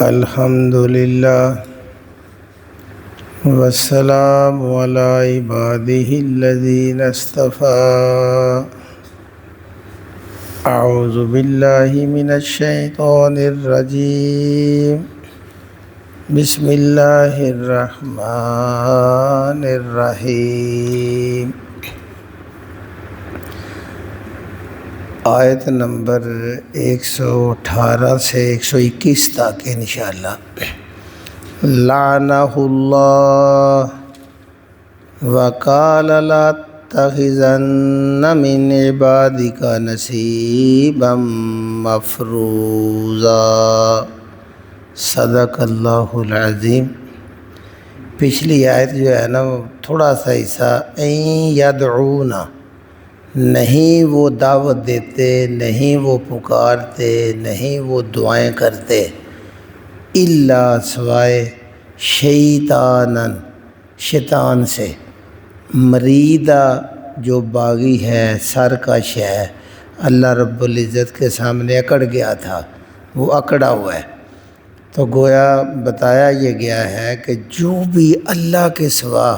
الحمدللہ والسلام علی عبادہ الذین اصطفیٰ اعوذ باللہ من الشیطان الرجیم بسم اللہ الرحمن الرحیم۔ آیت نمبر 118 سے 121 تک انشاءاللہ۔ لعنہ اللہ وقال لا تتخذن من عبادک نصیبا مفروضا۔ صدق اللہ العظیم۔ پچھلی آیت جو ہے نا وہ تھوڑا سا حصہ این یدعونا، نہیں وہ دعوت دیتے، نہیں وہ پکارتے، نہیں وہ دعائیں کرتے، الا سوائے شیطانن، شیطان سے، مریدہ جو باغی ہے، سرکش ہے، اللہ رب العزت کے سامنے اکڑ گیا تھا، وہ اکڑا ہوا ہے۔ تو گویا بتایا یہ گیا ہے کہ جو بھی اللہ کے سوا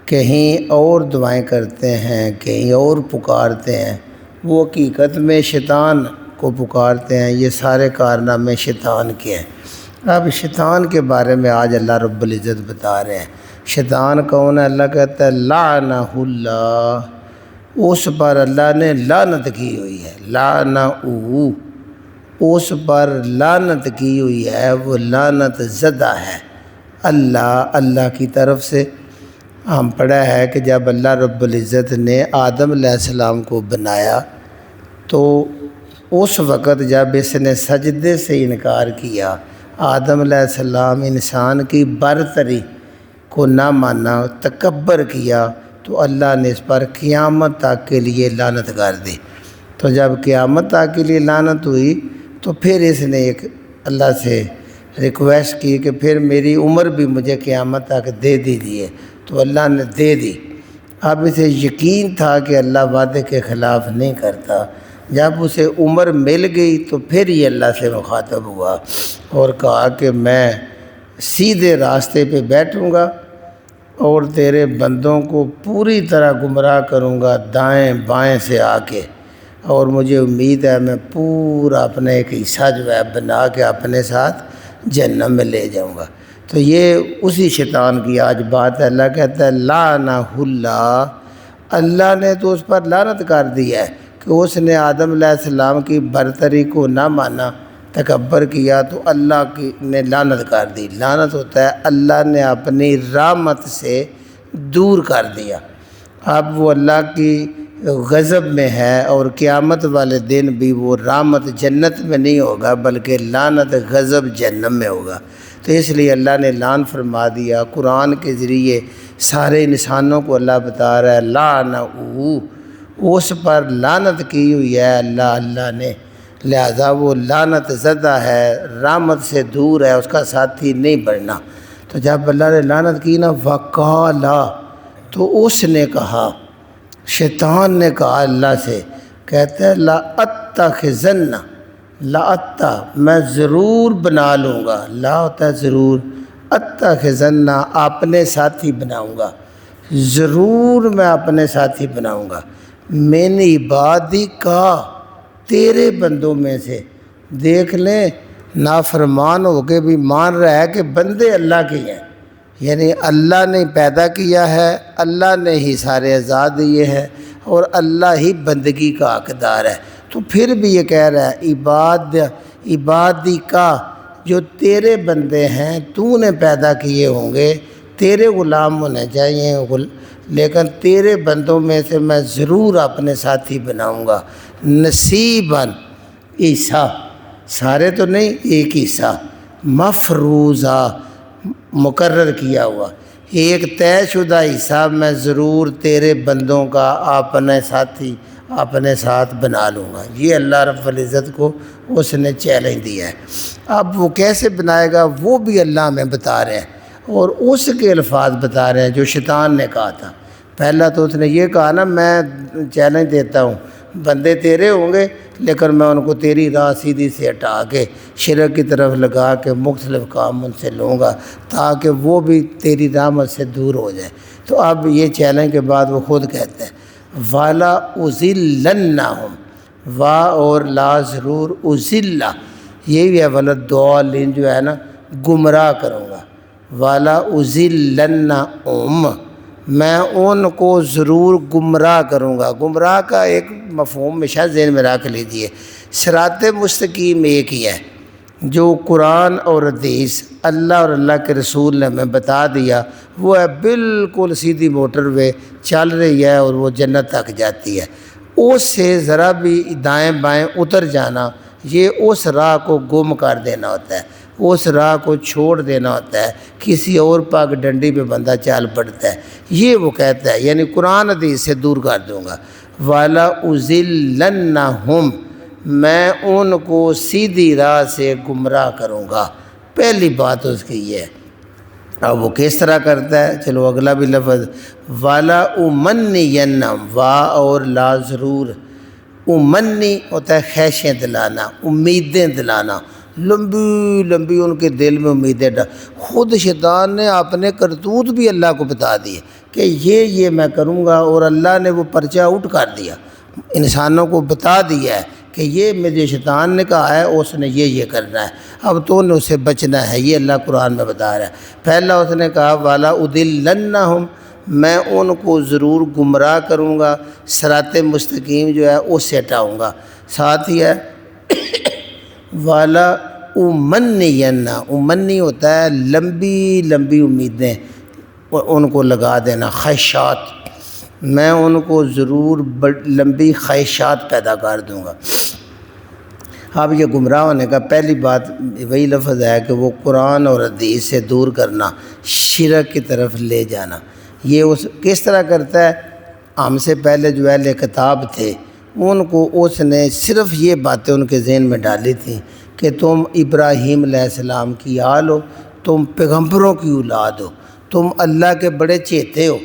کہیں اور دعائیں کرتے ہیں، کہیں اور پکارتے ہیں، وہ حقیقت میں شیطان کو پکارتے ہیں۔ یہ سارے کارنامے شیطان کے ہیں۔ اب شیطان کے بارے میں آج اللہ رب العزت بتا رہے ہیں۔ شیطان کون ہے؟ اللہ کہتا ہے لعنہ اللہ، اس پر اللہ نے لعنت کی ہوئی ہے۔ لعنہ اس پر لعنت کی ہوئی ہے، وہ لعنت زدہ ہے اللہ کی طرف سے۔ ہم پڑھا ہے کہ جب اللہ رب العزت نے آدم علیہ السلام کو بنایا تو اس وقت جب اس نے سجدے سے انکار کیا، آدم علیہ السلام انسان کی برتری کو نہ مانا، تکبر کیا، تو اللہ نے اس پر قیامت تک کے لیے لعنت کر دی۔ تو جب قیامت تک کے لیے لعنت ہوئی تو پھر اس نے ایک اللہ سے ریکویسٹ کی کہ پھر میری عمر بھی مجھے قیامت تک دے دیجیے، تو اللہ نے دے دی۔ اب اسے یقین تھا کہ اللہ وعدے کے خلاف نہیں کرتا۔ جب اسے عمر مل گئی تو پھر یہ اللہ سے مخاطب ہوا اور کہا کہ میں سیدھے راستے پہ بیٹھوں گا اور تیرے بندوں کو پوری طرح گمراہ کروں گا دائیں بائیں سے آ کے، اور مجھے امید ہے میں پورا اپنا ایک حصہ جو ہے بنا کے اپنے ساتھ جہنم میں لے جاؤں گا۔ تو یہ اسی شیطان کی آج بات ہے۔ اللہ کہتا ہے لعنہ اللہ نے تو اس پر لعنت کر دی ہے کہ اس نے آدم علیہ السلام کی برتری کو نہ مانا، تکبر کیا، تو اللہ کی نے لعنت کر دی۔ لعنت ہوتا ہے اللہ نے اپنی رحمت سے دور کر دیا۔ اب وہ اللہ کی غضب میں ہے، اور قیامت والے دن بھی وہ رحمت جنت میں نہیں ہوگا بلکہ لعنت غضب جہنم میں ہوگا۔ تو اس لیے اللہ نے لعن فرما دیا۔ قرآن کے ذریعے سارے انسانوں کو اللہ بتا رہا ہے لعنہ اس پر لعنت کی ہوئی ہے اللہ نے، لہذا وہ لعنت زدہ ہے، رحمت سے دور ہے، اس کا ساتھی نہیں بننا۔ تو جب اللہ نے لعنت کی نا وقالا، تو اس نے کہا، شیطان نے کہا اللہ سے، کہتا ہے لأتخذن، میں ضرور بنا لوں گا، لا ہوتا ہے ضرور، اتخذن اپنے ساتھی بناؤں گا، ضرور میں اپنے ساتھی بناؤں گا، من عبادی کا، تیرے بندوں میں سے۔ دیکھ لیں نافرمان ہو کے بھی مان رہا ہے کہ بندے اللہ کے ہیں، یعنی اللہ نے پیدا کیا ہے، اللہ نے ہی سارے اعزاز دیے ہیں، اور اللہ ہی بندگی کا حقدار ہے، تو پھر بھی یہ کہہ رہا ہے عبادی کا، جو تیرے بندے ہیں تو نے پیدا کیے ہوں گے، تیرے غلام ہونے چاہیے، لیکن تیرے بندوں میں سے میں ضرور اپنے ساتھی بناؤں گا، نصیباً حصہ، سارے تو نہیں، ایک حصہ، مفروضہ مقرر کیا ہوا، ایک طے شدہ حصہ میں ضرور تیرے بندوں کا اپنے ساتھی اپنے ساتھ بنا لوں گا۔ یہ اللہ رب العزت کو اس نے چیلنج دیا ہے۔ اب وہ کیسے بنائے گا وہ بھی اللہ ہمیں بتا رہے ہیں، اور اس کے الفاظ بتا رہے ہیں جو شیطان نے کہا تھا۔ پہلا تو اس نے یہ کہا نا میں چیلنج دیتا ہوں بندے تیرے ہوں گے لیکن میں ان کو تیری راہ سیدھی سے ہٹا کے شرک کی طرف لگا کے مختلف کام ان سے لوں گا تاکہ وہ بھی تیری رحمت سے دور ہو جائے۔ تو اب یہ چیلنج کے بعد وہ خود کہتے ہیں والا اضلنہم، وا اور لا ضرور اضلہ، یہ بھی ہے ولدالین جو ہے نا گمراہ کروں گا، والا اضلنہم، میں ان کو ضرور گمراہ کروں گا۔ گمراہ کا ایک مفہوم ہمیشہ ذہن میں رکھ لیجئے، صراط مستقیم ایک ہی ہے جو قرآن اور حدیث اللہ اور اللہ کے رسول نے ہمیں بتا دیا، وہ ہے بالکل سیدھی موٹر وے چل رہی ہے اور وہ جنت تک جاتی ہے۔ اس سے ذرا بھی دائیں بائیں اتر جانا یہ اس راہ کو گم کر دینا ہوتا ہے، اس راہ کو چھوڑ دینا ہوتا ہے، کسی اور پاک ڈنڈی پہ بندہ چال پڑتا ہے، یہ وہ کہتا ہے، یعنی قرآن حدیث سے دور کر دوں گا۔ والا اضلنہم، میں ان کو سیدھی راہ سے گمراہ کروں گا۔ پہلی بات اس کی یہ ہے۔ اب وہ کس طرح کرتا ہے؟ چلو اگلا بھی لفظ والا امنینہم، وا اور لا ضرور، امنی ہوتا ہے خواہشیں دلانا، امیدیں دلانا، لمبی لمبی ان کے دل میں امیدیں خود شیطان نے اپنے کرتوت بھی اللہ کو بتا دیے کہ یہ میں کروں گا، اور اللہ نے وہ پرچہ اٹھ کر دیا، انسانوں کو بتا دیا ہے کہ یہ مجھے شیطان نے کہا ہے، اس نے یہ کرنا ہے، اب تو نے اسے بچنا ہے، یہ اللہ قرآن میں بتا رہا ہے۔ پہلا اس نے کہا والا اضلنہم، میں ان کو ضرور گمراہ کروں گا، صراط مستقیم جو ہے اس سے ہٹاؤں گا۔ ساتھ ہی ہے والا امنینہ، امنی ہوتا ہے لمبی لمبی امیدیں ان کو لگا دینا، خواہشات، میں ان کو ضرور لمبی خواہشات پیدا کر دوں گا۔ اب یہ گمراہ ہونے کا پہلی بات وہی لفظ ہے کہ وہ قرآن اور حدیث سے دور کرنا، شرک کی طرف لے جانا۔ یہ اس کس طرح کرتا ہے؟ ہم سے پہلے جو اہل کتاب تھے ان کو اس نے صرف یہ باتیں ان کے ذہن میں ڈالی تھیں کہ تم ابراہیم علیہ السلام کی آل ہو، تم پیغمبروں کی اولاد ہو، تم اللہ کے بڑے چیتے ہو،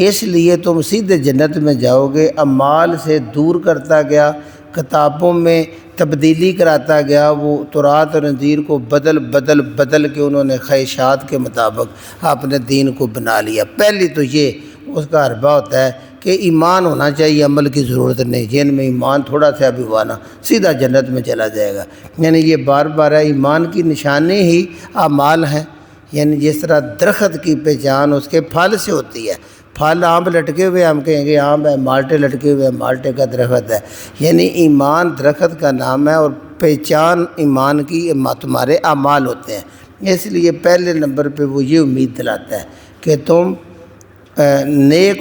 اس لیے تم سیدھے جنت میں جاؤ گے۔ اعمال سے دور کرتا گیا، کتابوں میں تبدیلی کراتا گیا، وہ تورات اور انجیل کو بدل کے انہوں نے خواہشات کے مطابق اپنے دین کو بنا لیا۔ پہلی تو یہ اس کا حربہ ہوتا ہے کہ ایمان ہونا چاہیے، عمل کی ضرورت نہیں، جن میں ایمان تھوڑا سا بھی ہوا نا سیدھا جنت میں چلا جائے گا۔ یعنی یہ بار بار ہے، ایمان کی نشانی ہی اعمال ہیں، یعنی جس طرح درخت کی پہچان اس کے پھل سے ہوتی ہے، پھل آم لٹکے ہوئے ہم کہیں گے آم ہے، مالٹے لٹکے ہوئے مالٹے کا درخت ہے، یعنی ایمان درخت کا نام ہے اور پہچان ایمان کی تمہارے اعمال ہوتے ہیں۔ اس لیے پہلے نمبر پہ وہ یہ امید دلاتا ہے کہ تم نیک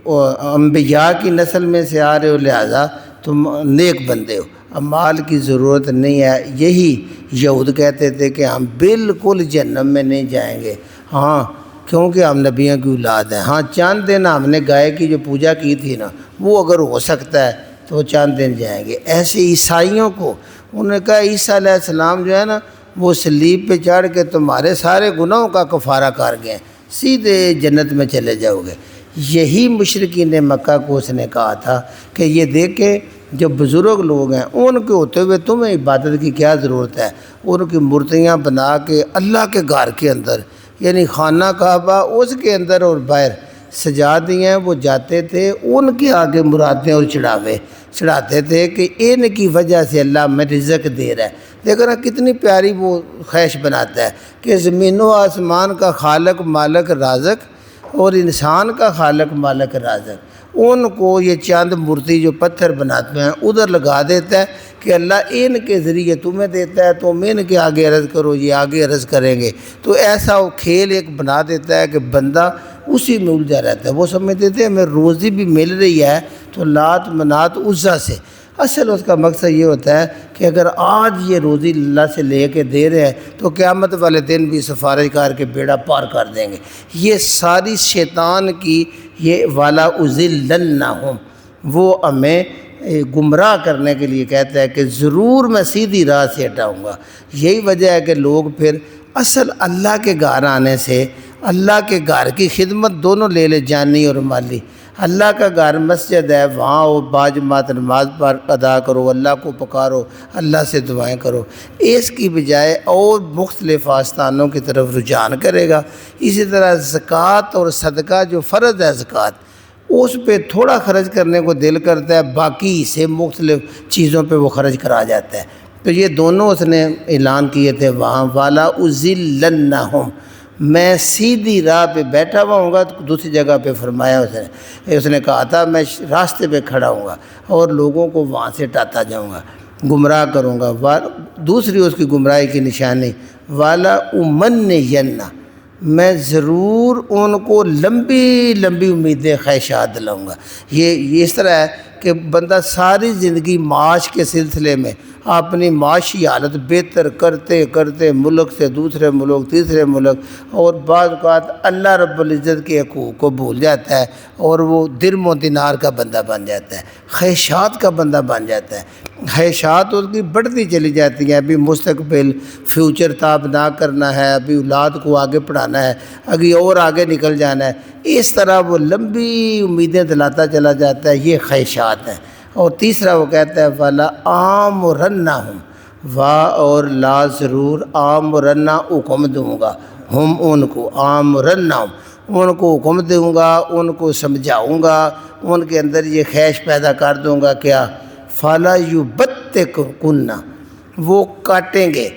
انبیاء کی نسل میں سے آ رہے ہو، لہذا تم نیک بندے ہو، اعمال کی ضرورت نہیں ہے۔ یہی یہود کہتے تھے کہ ہم بالکل جہنم میں نہیں جائیں گے، ہاں کیونکہ ہم نبیوں کی اولاد ہیں، ہاں چاند دن ہم نے گائے کی جو پوجا کی تھی نا وہ اگر ہو سکتا ہے تو وہ چاند دن جائیں گے۔ ایسے عیسائیوں کو انہوں نے کہا عیسیٰ علیہ السلام جو ہے نا وہ صلیب پہ چڑھ کے تمہارے سارے گناہوں کا کفارہ کر گئے، سیدھے جنت میں چلے جاؤ گے۔ یہی مشرکین مکہ کو اس نے کہا تھا کہ یہ دیکھیں جو بزرگ لوگ ہیں ان کے ہوتے ہوئے تمہیں عبادت کی کیا ضرورت ہے، ان کی مورتیاں بنا کے اللہ کے گھر کے اندر یعنی خانہ کعبہ اس کے اندر اور باہر سجا دی ہیں، وہ جاتے تھے ان کے آگے مرادیں اور چڑھاتے تھے کہ ان کی وجہ سے اللہ میں رزق دے رہا ہے۔ دیکھو نا کتنی پیاری وہ خواہش بناتا ہے کہ زمین و آسمان کا خالق مالک رازق اور انسان کا خالق مالک رازق، ان کو یہ چاند مورتی جو پتھر بناتے ہیں ادھر لگا دیتا ہے کہ اللہ ان کے ذریعے تمہیں دیتا ہے، تم ان کے آگے عرض کرو، یہ آگے عرض کریں گے۔ تو ایسا وہ کھیل ایک بنا دیتا ہے کہ بندہ اسی میں الجھا رہتا ہے۔ وہ سمجھتے تھے ہمیں روزی بھی مل رہی ہے تو لات منات عزا سے، اصل اس کا مقصد یہ ہوتا ہے کہ اگر آج یہ روزی اللہ سے لے کے دے رہے ہیں تو قیامت والے دن بھی سفارش کر کے بیڑا پار کر دیں گے۔ یہ ساری شیطان کی یہ والا اضلنہم، وہ ہمیں گمراہ کرنے کے لیے کہتا ہے کہ ضرور میں سیدھی راہ سے ہٹاؤں گا۔ یہی وجہ ہے کہ لوگ پھر اصل اللہ کے گھر آنے سے، اللہ کے گھر کی خدمت دونوں لے جانی اور مالی، اللہ کا گھر مسجد ہے، وہاں وہ باجماعت نماز ادا کرو، اللہ کو پکارو، اللہ سے دعائیں کرو، اس کی بجائے اور مختلف آستانوں کی طرف رجحان کرے گا۔ اسی طرح زکوٰۃ اور صدقہ جو فرض ہے زکوٰۃ، اس پہ تھوڑا خرچ کرنے کو دل کرتا ہے، باقی سے مختلف چیزوں پہ وہ خرچ کرا جاتا ہے۔ تو یہ دونوں اس نے اعلان کیے تھے وہاں، والا اضلنہم، میں سیدھی راہ پہ بیٹھا ہوا ہوں گا۔ دوسری جگہ پہ فرمایا اس نے کہا تھا میں راستے پہ کھڑا ہوں گا اور لوگوں کو وہاں سے ٹاتا جاؤں گا، گمراہ کروں گا۔ دوسری اس کی گمراہی کی نشانی، والا امنینہ، میں ضرور ان کو لمبی لمبی امیدیں خواہشات دلاؤں گا۔ یہ اس طرح ہے کہ بندہ ساری زندگی معاش کے سلسلے میں اپنی معاشی حالت بہتر کرتے کرتے ملک سے دوسرے ملک، تیسرے ملک، اور بعض اوقات اللہ رب العزت کے حقوق کو بھول جاتا ہے اور وہ درم و دینار کا بندہ بن جاتا ہے، خواہشات کا بندہ بن جاتا ہے۔ خواہشات اس کی بڑھتی چلی جاتی ہیں، ابھی مستقبل فیوچر تابنا کرنا ہے، ابھی اولاد کو آگے پڑھانا ہے، ابھی اور آگے نکل جانا ہے، اس طرح وہ لمبی امیدیں دلاتا چلا جاتا ہے۔ یہ خواہشات ہیں۔ اور تیسرا وہ کہتا ہے والا آمرنہم، وا اور لا ضرور، آمرنہ حکم دوں گا، ہم ان کو، آمرنہم ان کو حکم دوں گا، ان کو سمجھاؤں گا، ان کے اندر یہ خواہش پیدا کر دوں گا کیا، فَلَا يُبَتِّكُنَّ، وہ کاٹیں گے،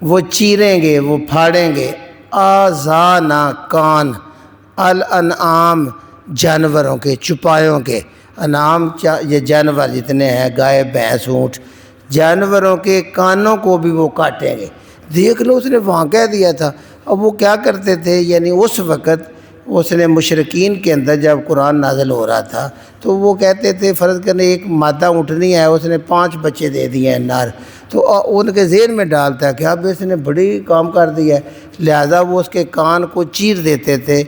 وہ چیریں گے، وہ پھاڑیں گے، آذانَ کان، الانعام جانوروں کے، چپایوں کے، انعام یہ جانور جتنے ہیں، گائے بھینس اونٹ، جانوروں کے کانوں کو بھی وہ کاٹیں گے۔ دیکھ لو اس نے وہاں کہہ دیا تھا۔ اب وہ کیا کرتے تھے، یعنی اس وقت اس نے مشرکین کے اندر جب قرآن نازل ہو رہا تھا تو وہ کہتے تھے فرض کرنے ایک مادہ اونٹنی ہے، اس نے 5 بچے دے دیے ہیں نر، تو ان کے ذہن میں ڈالتا ہے کہ اب اس نے بڑی کام کر دیا ہے، لہذا وہ اس کے کان کو چیر دیتے تھے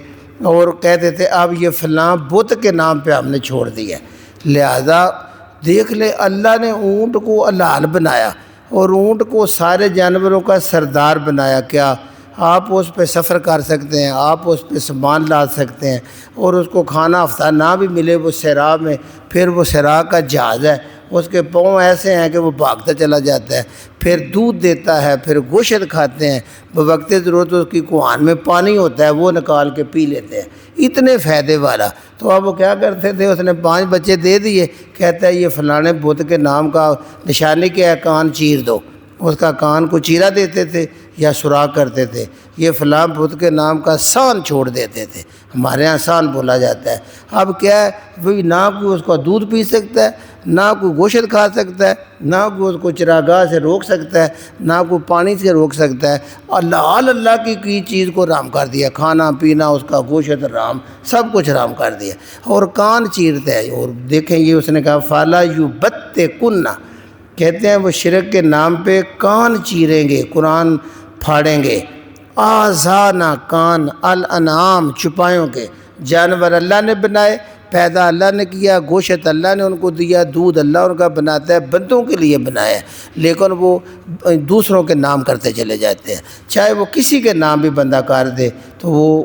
اور کہتے تھے اب یہ فلاں بت کے نام پہ ہم نے چھوڑ دیا ہے۔ لہذا دیکھ لے اللہ نے اونٹ کو حلال بنایا اور اونٹ کو سارے جانوروں کا سردار بنایا۔ کیا آپ اس پہ سفر کر سکتے ہیں، آپ اس پہ سامان لا سکتے ہیں، اور اس کو کھانا ہفتہ نہ بھی ملے وہ صحرا میں، پھر وہ صحرا کا جہاز ہے، اس کے پاؤں ایسے ہیں کہ وہ بھاگتا چلا جاتا ہے، پھر دودھ دیتا ہے، پھر گوشت کھاتے ہیں، بوقت ضرورت اس کی کوہان میں پانی ہوتا ہے وہ نکال کے پی لیتے ہیں، اتنے فائدے والا۔ تو اب وہ کیا کرتے تھے، اس نے 5 بچے دے دیے، کہتا ہے یہ فلانے بت کے نام کا نشانی کیا ہے، کان چیر دو، اس کا کان کو چیرا دیتے تھے یا سوراخ کرتے تھے۔ یہ فلاں بت کے نام کا سان چھوڑ دیتے تھے، ہمارے یہاں سان بولا جاتا ہے۔ اب کیا ہے، وہی نہ کوئی اس کا دودھ پی سکتا ہے، نہ کوئی گوشت کھا سکتا ہے، نہ کوئی اس کو چراگاہ سے روک سکتا ہے، نہ کوئی پانی سے روک سکتا ہے۔ اللہ کی چیز کو حرام کر دیا، کھانا پینا اس کا، گوشت حرام، سب کچھ حرام کر دیا، اور کان چیرتا ہے۔ اور دیکھیں یہ اس نے کہا فَلَا يُبَتِّكُنَّ، کہتے ہیں وہ شرک کے نام پہ کان چیریں گے، قرآن پھاڑیں گے۔ آذانَ کان، الانعام چپایوں کے، جانور اللہ نے بنائے، پیدا اللہ نے کیا، گوشت اللہ نے ان کو دیا، دودھ اللہ ان کا بناتا ہے، بندوں کے لیے بنایا ہے، لیکن وہ دوسروں کے نام کرتے چلے جاتے ہیں۔ چاہے وہ کسی کے نام بھی بندہ کر دے تو وہ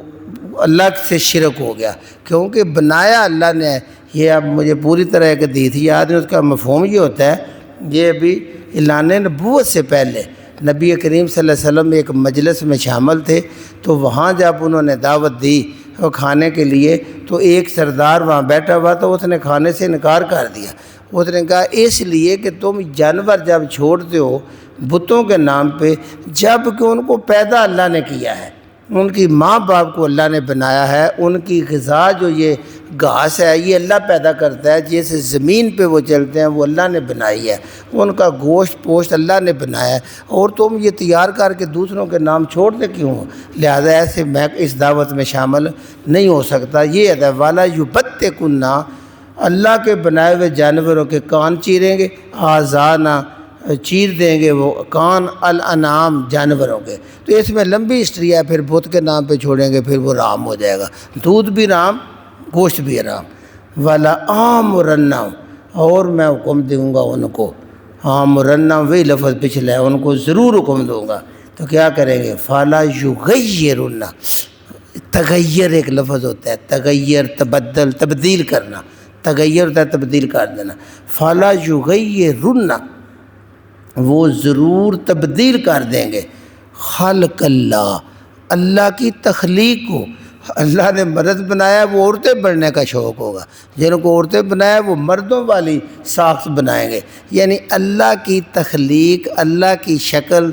اللہ سے شرک ہو گیا، کیونکہ بنایا اللہ نے ہے۔ یہ اب مجھے پوری طرح ایک حدیث یاد ہے، اس کا مفہوم یہ ہوتا ہے، یہ ابھی اعلان نبوت سے پہلے نبی کریم صلی اللہ علیہ وسلم ایک مجلس میں شامل تھے، تو وہاں جب انہوں نے دعوت دی کھانے کے لیے تو ایک سردار وہاں بیٹھا ہوا تو اس نے کھانے سے انکار کر دیا۔ اس نے کہا اس لیے کہ تم جانور جب چھوڑتے ہو بتوں کے نام پہ، جب کہ ان کو پیدا اللہ نے کیا ہے، ان کی ماں باپ کو اللہ نے بنایا ہے، ان کی غذا جو یہ گھاس ہے یہ اللہ پیدا کرتا ہے، جیسے زمین پہ وہ چلتے ہیں وہ اللہ نے بنائی ہے، ان کا گوشت پوشت اللہ نے بنایا ہے، اور تم یہ تیار کر کے دوسروں کے نام چھوڑتے کیوں ہو؟ لہذا ایسے میں اس دعوت میں شامل نہیں ہو سکتا۔ یہ ہے والا یبتکن، اللہ کے بنائے ہوئے جانوروں کے کان چیریں گے، آذانہ چیر دیں گے وہ کان، الانعام جانوروں کے۔ تو اس میں لمبی ہسٹری ہے، پھر بت کے نام پہ چھوڑیں گے پھر وہ رام ہو جائے گا، دودھ بھی رام، گوشت بھی رام۔ والا آمرنہم، اور میں حکم دوں گا ان کو، آمرنہم وہی لفظ پچھلا ہے، ان کو ضرور حکم دوں گا۔ تو کیا کریں گے، فَلَا يُغَيِّرُنَّ، تغیر ایک لفظ ہوتا ہے، تغیر تبدل تبدیل کرنا، تغیر ہوتا ہے تبدیل کر دینا۔ فَلَا يُغَيِّرُنَّ وہ ضرور تبدیل کر دیں گے، خلق اللہ اللہ کی تخلیق کو۔ اللہ نے مرد بنایا وہ عورتیں بننے کا شوق ہوگا، جن کو عورتیں بنایا وہ مردوں والی ساخت بنائیں گے، یعنی اللہ کی تخلیق، اللہ کی شکل،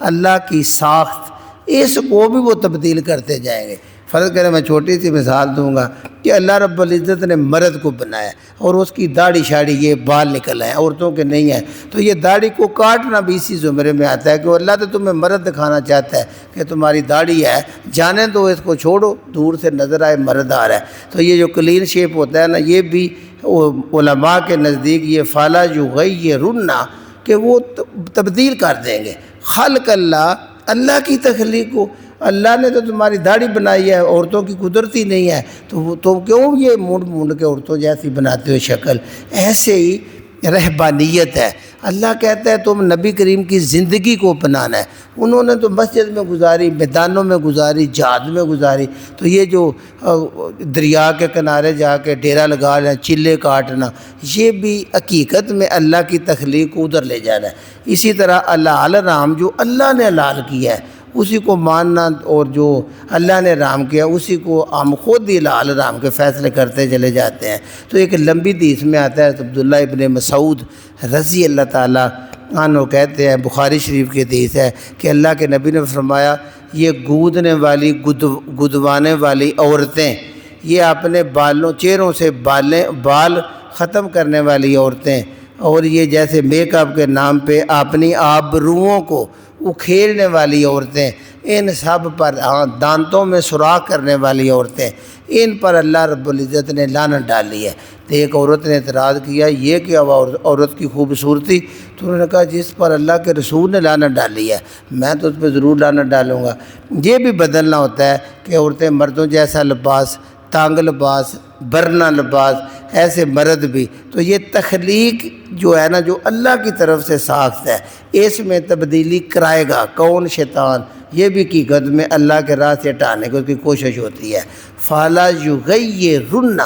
اللہ کی ساخت، اس کو بھی وہ تبدیل کرتے جائیں گے۔ فرض کریں میں چھوٹی سی مثال دوں گا کہ اللہ رب العزت نے مرد کو بنایا اور اس کی داڑھی شاڑھی یہ بال نکل آئے، عورتوں کے نہیں ہیں، تو یہ داڑھی کو کاٹنا بھی اسی زمرے میں آتا ہے کہ اللہ تو تمہیں مرد دکھانا چاہتا ہے کہ تمہاری داڑھی ہے، جانے دو اس کو، چھوڑو، دور سے نظر آئے مرد آ رہا ہے۔ تو یہ جو کلین شیپ ہوتا ہے نا، یہ بھی علماء کے نزدیک یہ فَلَا يُغَيِّرُنَّ کہ وہ تبدیل کر دیں گے، خلق اللہ اللہ کی تخلیق کو۔ اللہ نے تو تمہاری داڑھی بنائی ہے، عورتوں کی قدرتی نہیں ہے، تو تم کیوں یہ مونڈ مونڈ کے عورتوں جیسی بناتے ہو شکل؟ ایسے ہی رہبانیت ہے۔ اللہ کہتا ہے تم نبی کریم کی زندگی کو اپنانا ہے۔ انہوں نے تو مسجد میں گزاری، میدانوں میں گزاری، جہاد میں گزاری، تو یہ جو دریا کے کنارے جا کے ڈیرا لگا لینا، چلے کاٹنا، یہ بھی حقیقت میں اللہ کی تخلیق کو ادھر لے جانا ہے۔ اسی طرح حلال حرام جو اللہ نے حلال کیا ہے اسی کو ماننا، اور جو اللہ نے حرام کیا اسی کو ہم خود ہی حلال حرام کے فیصلے کرتے چلے جاتے ہیں۔ تو ایک لمبی حدیث میں آتا ہے، عبداللہ ابن مسعود رضی اللہ تعالیٰ عنہ کہتے ہیں، بخاری شریف کی حدیث ہے کہ اللہ کے نبی نے فرمایا یہ گودنے والی گدوانے والی عورتیں، یہ اپنے بالوں چہروں سے بال ختم کرنے والی عورتیں، اور یہ جیسے میک اپ کے نام پہ اپنی آبروؤں کو اکھیڑنے والی عورتیں، ان سب پر دانتوں میں سوراخ کرنے والی عورتیں، ان پر اللہ رب العزت نے لعنت ڈالی ہے۔ تو ایک عورت نے اعتراض کیا یہ کہ اب عورت کی خوبصورتی، تو انہوں نے کہا جس پر اللہ کے رسول نے لعنت ڈالی ہے میں تو اس پہ ضرور لعنت ڈالوں گا۔ یہ بھی بدلنا ہوتا ہے کہ عورتیں مردوں جیسا لباس، تانگ لباس، برنا لباس، ایسے مرد بھی۔ تو یہ تخلیق جو ہے نا، جو اللہ کی طرف سے ساخت ہے، اس میں تبدیلی کرائے گا کون؟ شیطان۔ یہ بھی حقیقت میں اللہ کے راہ سے ہٹانے کی اس کی کوشش ہوتی ہے۔ فَلَا يُغَيِّرُنَّ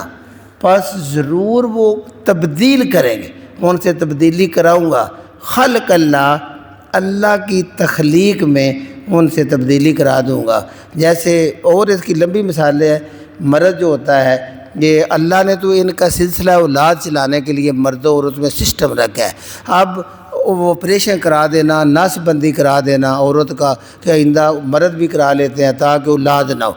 پس ضرور وہ تبدیل کریں گے، ان سے تبدیلی کراؤں گا، خلق اللہ اللہ کی تخلیق میں ان سے تبدیلی کرا دوں گا۔ جیسے اور اس کی لمبی مثالیں ہیں، مرد جو ہوتا ہے یہ اللہ نے تو ان کا سلسلہ اولاد چلانے کے لیے مرد اور عورت میں سسٹم رکھا ہے۔ اب وہ آپریشن کرا دینا، نس بندی کرا دینا عورت کا کہ آئندہ مرد بھی کرا لیتے ہیں تاکہ اولاد نہ ہو،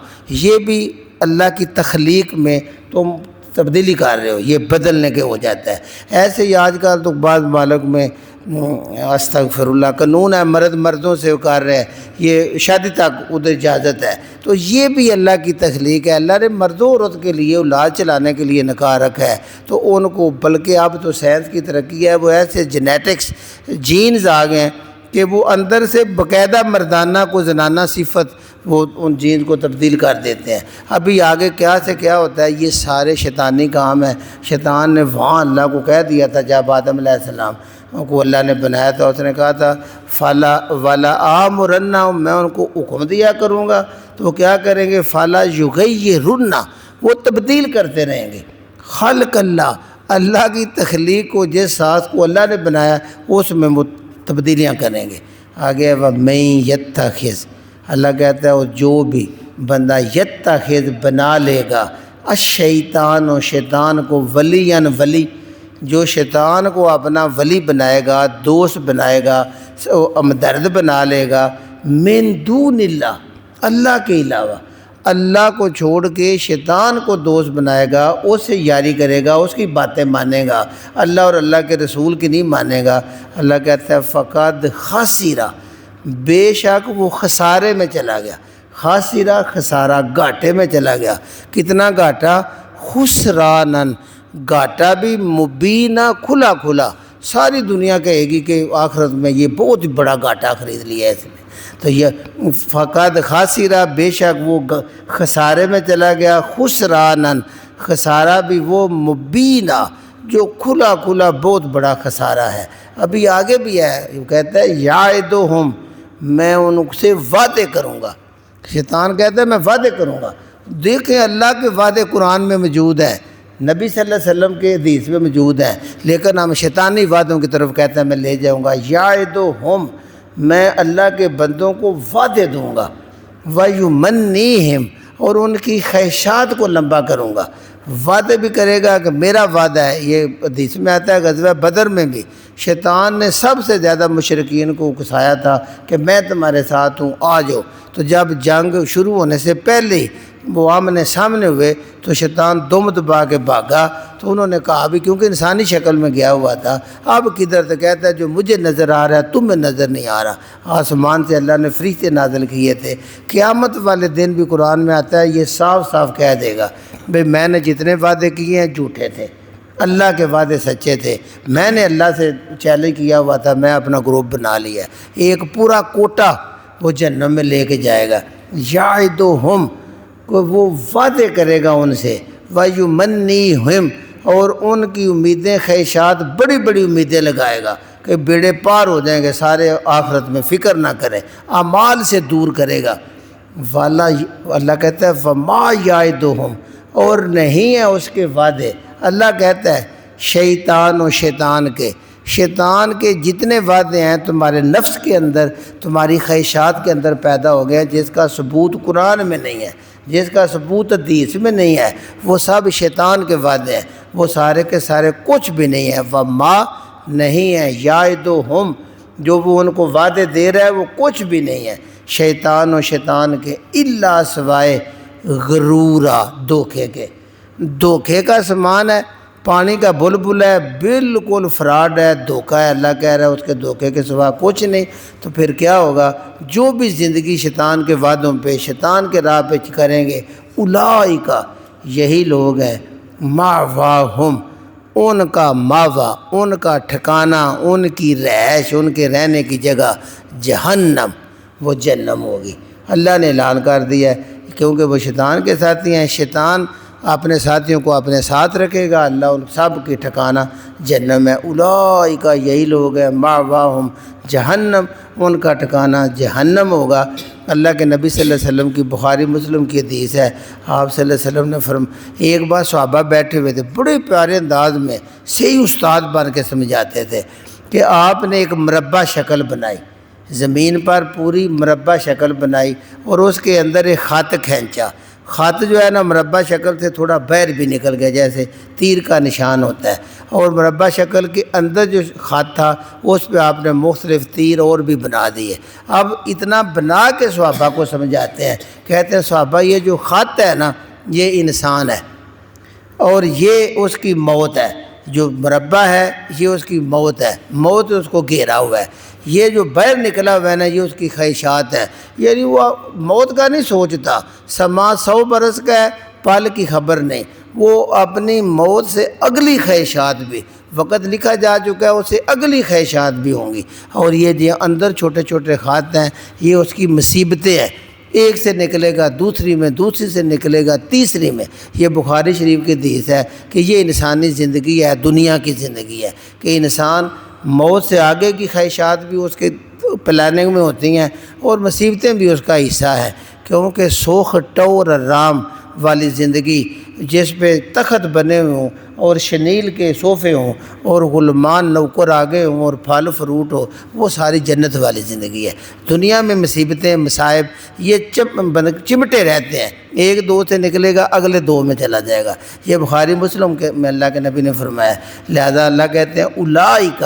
یہ بھی اللہ کی تخلیق میں تم تبدیلی کر رہے ہو، یہ بدلنے کے ہو جاتا ہے۔ ایسے ہی آج کل تو بعض ممالک میں استغفر اللہ قانون ہے، مرد مردوں سے کر رہے ہیں، یہ شادی تک ادھر اجازت ہے۔ تو یہ بھی اللہ کی تخلیق ہے، اللہ نے مردوں عورت کے لیے اولاد چلانے کے لیے نکاح رکھا ہے۔ تو ان کو بلکہ اب تو سائنس کی ترقی ہے، وہ ایسے جینیٹکس جینز آ گئے ہیں کہ وہ اندر سے باقاعدہ مردانہ کو زنانہ صفت وہ ان جینز کو تبدیل کر دیتے ہیں۔ ابھی آگے کیا سے کیا ہوتا ہے، یہ سارے شیطانی کام ہیں۔ شیطان نے وہاں اللہ کو کہہ دیا تھا جب آدم علیہ السلام کو اللہ نے بنایا تھا، اس نے کہا تھا فَلَا وَلَا آمُرَنَّهُمْ میں ان کو حکم دیا کروں گا، تو وہ کیا کریں گے، فَلَا يُغَيِّرُنَّ وہ تبدیل کرتے رہیں گے، خلق اللہ اللہ کی تخلیق کو، جس ساز کو اللہ نے بنایا اس میں وہ تبدیلیاں کریں گے۔ آگے وَمَن يَتَّخِذْ اللہ کہتا ہے وہ جو بھی بندہ یتخذ بنا لے گا الشیطان و شیطان کو ولیاً ولی، جو شیطان کو اپنا ولی بنائے گا، دوست بنائے گا، ہمدرد بنا لے گا، من دون اللہ اللہ کے علاوہ، اللہ کو چھوڑ کے شیطان کو دوست بنائے گا، اس سے یاری کرے گا، اس کی باتیں مانے گا، اللہ اور اللہ کے رسول کی نہیں مانے گا، اللہ کہتا ہے فقد خسرہ بے شک وہ خسارے میں چلا گیا، خاسرہ خسارہ گھاٹے میں چلا گیا۔ کتنا گھاٹا، خسرانن گھاٹا بھی مبینہ کھلا کھلا، ساری دنیا کہے گی کہ آخرت میں یہ بہت بڑا گھاٹا خرید لیا ہے اس نے۔ تو یہ فقد خاسرہ بے شک وہ خسارے میں چلا گیا، خسرانن خسارہ بھی وہ مبینہ جو کھلا کھلا بہت بڑا خسارہ ہے۔ ابھی آگے بھی ہے، وہ کہتا ہے یعدہم میں ان سے وعدے کروں گا، شیطان کہتا ہے میں وعدے کروں گا، دیکھیں اللہ کے وعدے قرآن میں موجود ہیں، نبی صلی اللہ علیہ وسلم کے حدیث میں موجود ہیں، لیکن ہم شیطانی وعدوں کی طرف کہتے ہیں میں لے جاؤں گا۔ یعدہم، میں اللہ کے بندوں کو وعدے دوں گا، ویمنیہم، اور ان کی خواہشات کو لمبا کروں گا۔ وعدے بھی کرے گا کہ میرا وعدہ ہے۔ یہ حدیث میں آتا ہے غزوہ بدر میں بھی شیطان نے سب سے زیادہ مشرکین کو اکسایا تھا کہ میں تمہارے ساتھ ہوں، آ جاؤ۔ تو جب جنگ شروع ہونے سے پہلے ہی وہ آمنے سامنے ہوئے تو شیطان دم دبا کے بھاگا، تو انہوں نے کہا ابھی کیونکہ انسانی شکل میں گیا ہوا تھا، اب کدھر تو کہتا ہے جو مجھے نظر آ رہا ہے تمہیں نظر نہیں آ رہا۔ آسمان سے اللہ نے فرشتے نازل کیے تھے۔ قیامت والے دن بھی قرآن میں آتا ہے یہ صاف صاف کہہ دے گا بھئی میں نے جتنے وعدے کیے ہیں جھوٹے تھے، اللہ کے وعدے سچے تھے، میں نے اللہ سے چیلنج کیا ہوا تھا، میں اپنا گروپ بنا لیا، ایک پورا کوٹا وہ جہنم میں لے کے جائے گا۔ یعدہم، کو وہ وعدے کرے گا ان سے، ویمنیہم، اور ان کی امیدیں خواہشات بڑی بڑی امیدیں لگائے گا کہ بیڑے پار ہو جائیں گے سارے، آخرت میں فکر نہ کریں، اعمال سے دور کرے گا۔ اللہ کہتا ہے وما یعدہم، اور نہیں ہے اس کے وعدے۔ اللہ کہتا ہے شیطان و شیطان کے جتنے وعدے ہیں تمہارے نفس کے اندر، تمہاری خواہشات کے اندر پیدا ہو گئے، جس کا ثبوت قرآن میں نہیں ہے، جس کا ثبوت حدیث میں نہیں ہے، وہ سب شیطان کے وعدے ہیں، وہ سارے کے سارے کچھ بھی نہیں ہے۔ وما، نہیں ہے، یعدہم، جو وہ ان کو وعدے دے رہا ہے وہ کچھ بھی نہیں ہے شیطان کے، الا سوائے غرورا، دھوکے کے۔ دھوکے کا سامان ہے، پانی کا بلبل ہے، بالکل فراڈ ہے، دھوکہ ہے۔ اللہ کہہ رہا ہے اس کے دھوکے کے سوا کچھ نہیں۔ تو پھر کیا ہوگا؟ جو بھی زندگی شیطان کے وعدوں پہ، شیطان کے راہ پہ کریں گے، اولئک، یہی لوگ ہیں، مأواہم، ان کا ماوا، ان کا ٹھکانہ، ان کی رہائش، ان کے رہنے کی جگہ جہنم، وہ جہنم ہوگی۔ اللہ نے اعلان کر دیا ہے کیونکہ وہ شیطان کے ساتھی ہیں، شیطان اپنے ساتھیوں کو اپنے ساتھ رکھے گا، اللہ ان سب کی ٹھکانہ جہنم ہے۔ اولئک، یہی لوگ ہیں، مأواہم جہنم، ان کا ٹھکانہ جہنم ہوگا۔ اللہ کے نبی صلی اللہ علیہ وسلم کی بخاری مسلم کی حدیث ہے، آپ صلی اللہ علیہ وسلم نے ایک بار صحابہ بیٹھے ہوئے تھے، بڑے پیارے انداز میں صحیح استاد بن کے سمجھاتے تھے کہ آپ نے ایک مربع شکل بنائی، زمین پر پوری مربع شکل بنائی اور اس کے اندر ایک خط کھینچا۔ خط جو ہے نا مربع شکل سے تھوڑا باہر بھی نکل گیا، جیسے تیر کا نشان ہوتا ہے، اور مربع شکل کے اندر جو خط تھا اس پہ آپ نے مختلف تیر اور بھی بنا دیے۔ اب اتنا بنا کے صحابہ کو سمجھاتے ہیں، کہتے ہیں صحابہ یہ جو خط ہے نا یہ انسان ہے اور یہ اس کی موت ہے، جو مربع ہے یہ اس کی موت ہے، موت اس کو گھیرا ہوا ہے، یہ جو باہر نکلا ہوا ہے نا یہ اس کی خواہشات ہے، یعنی وہ موت کا نہیں سوچتا، سما 100 برس کا ہے، پل کی خبر نہیں، وہ اپنی موت سے اگلی خواہشات بھی، وقت لکھا جا چکا ہے اسے اگلی خواہشات بھی ہوں گی، اور یہ جو اندر چھوٹے چھوٹے خط ہیں یہ اس کی مصیبتیں ہیں، ایک سے نکلے گا دوسری میں، دوسری سے نکلے گا تیسری میں۔ یہ بخاری شریف کی حدیث ہے کہ یہ انسانی زندگی ہے، دنیا کی زندگی ہے کہ انسان موت سے آگے کی خواہشات بھی اس کے پلاننگ میں ہوتی ہیں اور مصیبتیں بھی اس کا حصہ ہے، کیونکہ سوخ ٹور رام والی زندگی جس پہ تخت بنے ہوئے ہوں اور شنیل کے صوفے ہوں اور غلمان نوکر آگے ہوں اور پھل فروٹ ہو، وہ ساری جنت والی زندگی ہے۔ دنیا میں مصیبتیں، مصائب یہ چمٹے رہتے ہیں، ایک دو سے نکلے گا اگلے دو میں چلا جائے گا۔ یہ بخاری مسلم کے میں اللہ کے نبی نے فرمایا، لہذا اللہ کہتے ہیں اولئک،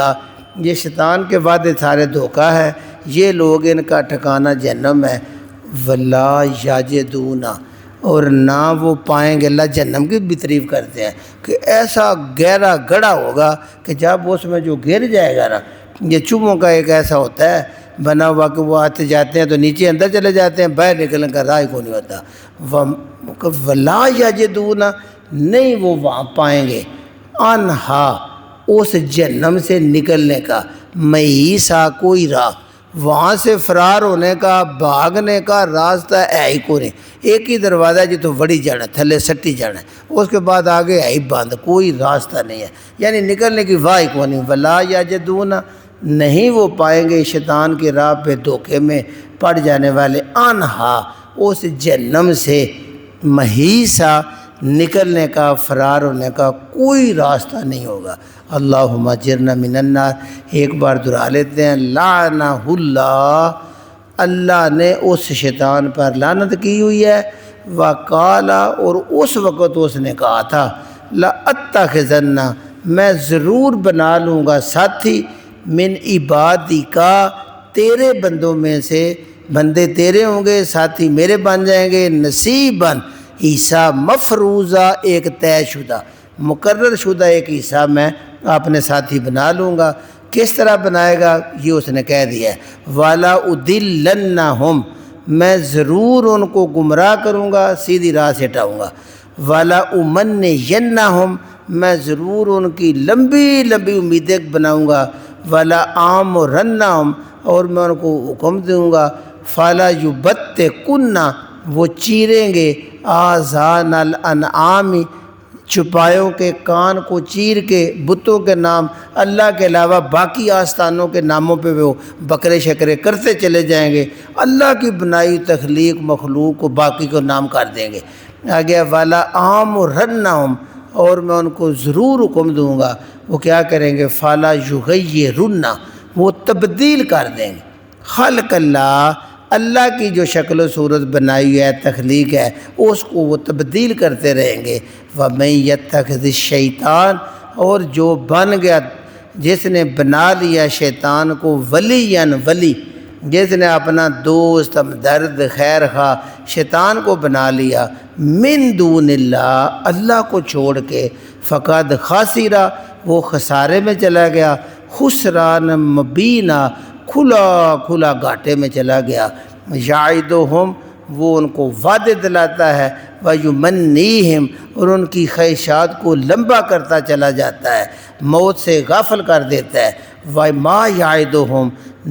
یہ شیطان کے وعدے سارے دھوکہ ہے، یہ لوگ ان کا ٹھکانہ جہنم ہے، ولا یجدون، اور نہ وہ پائیں گے۔ اللہ جہنم کی بھی تعریف کرتے ہیں کہ ایسا گہرا گڑھا ہوگا کہ جب اس میں جو گر جائے گا نا، یہ چوبوں کا ایک ایسا ہوتا ہے بنا ہوا کہ وہ آتے جاتے ہیں تو نیچے اندر چلے جاتے ہیں، باہر نکلنے کا راہ کو نہیں ہوتا۔ ولا یجدون، نہیں وہ وہاں پائیں گے، انہا، اس جہنم سے نکلنے کا، محیصا، کوئی راہ، وہاں سے فرار ہونے کا، بھاگنے کا راستہ ہے ہی کوئی نہیں۔ ایک ہی دروازہ ہے جو وڑی جانا، تھلے سٹی جانا ہے، اس کے بعد آگے ہے ہی بند، کوئی راستہ نہیں ہے، یعنی نکلنے کی واہ کو نہیں۔ ولا یجدون، نہیں وہ پائیں گے شیطان کی راہ پہ دھوکے میں پڑ جانے والے، انہا، اس جہنم سے، محیصہ نکلنے کا، فرار ہونے کا کوئی راستہ نہیں ہوگا۔ اللہم اجرنا من النار، ایک بار دہرا لیتے ہیں، لعنہ اللہ، اللہ نے اس شیطان پر لعنت کی ہوئی ہے، وقال، اور اس وقت اس نے کہا تھا، لأتخذن، میں ضرور بنا لوں گا ساتھی، من عبادک، تیرے بندوں میں سے، بندے تیرے ہوں گے، ساتھی میرے بن جائیں گے، نصیباً، حصہ مفروضہ، ایک طے شدہ مقرر شدہ ایک حصہ میں اپنے ساتھی بنا لوں گا۔ کس طرح بنائے گا یہ اس نے کہہ دیا ہے، وَلَا أُضِلَّنَّهُمْ، میں ضرور ان کو گمراہ کروں گا، سیدھی راہ سے ہٹاؤں گا، وَلَا أُمَنِّيَنَّهُمْ، میں ضرور ان کی لمبی لمبی امیدیں بناؤں گا، وَلَا آمُرَنَّهُمْ، اور میں ان کو حکم دوں گا، فَلَا يُبَتِّكُنَّ، وہ چیریں گے، آذان الانعام، چپایوں کے کان کو چیر کے، بتوں کے نام اللہ کے علاوہ باقی آستانوں کے ناموں پہ وہ بکرے شکرے کرتے چلے جائیں گے، اللہ کی بنائی تخلیق مخلوق کو باقی کو نام کر دیں گے۔ آگے وَلَا آمُرَنَّهُمْ، اور میں ان کو ضرور حکم دوں گا، وہ کیا کریں گے، فَلَا يُغَيِّرُنَّ، وہ تبدیل کر دیں گے، خلق اللہ، اللہ کی جو شکل و صورت بنائی ہے، تخلیق ہے، اس کو وہ تبدیل کرتے رہیں گے۔ وَمَن يَتَّخِذِ الشَّيْطَانَ، اور جو بن گیا، جس نے بنا لیا شیطان کو ولیًا، ولی، جس نے اپنا دوست، ہمدرد، خیر خواہ شیطان کو بنا لیا، من دون اللہ، اللہ کو چھوڑ کے، فقد خاسر، وہ خسارے میں چلا گیا، خسران مبینہ، کھلا کھلا گھاٹے میں چلا گیا۔ یعدہم، وہ ان کو وعدے دلاتا ہے، ویمنیہم، اور ان کی خواہشات کو لمبا کرتا چلا جاتا ہے، موت سے غافل کر دیتا ہے، وما یعدہم،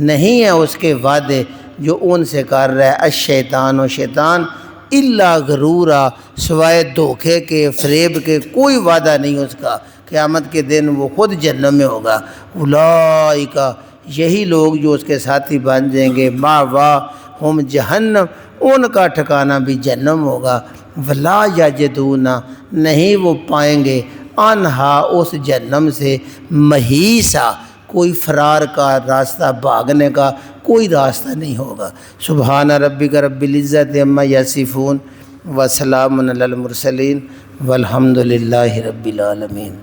نہیں ہے اس کے وعدے جو ان سے کر رہا ہے، الشیطان و شیطان، الا غرورا، سوائے دھوکے کے، فریب کے، کوئی وعدہ نہیں اس کا، قیامت کے دن وہ خود جہنم میں ہوگا۔ اولئک، یہی لوگ جو اس کے ساتھی بن جائیں گے، مأواہم جہنم، ان کا ٹھکانہ بھی جہنم ہوگا، ولا یجدون، نہیں وہ پائیں گے، عنہا، اس جہنم سے، محیصا، کوئی فرار کا راستہ، بھاگنے کا کوئی راستہ نہیں ہوگا۔ سبحان ربک رب العزت عما یصفون، وسلام علی المرسلین، والحمد للہ رب العالمین۔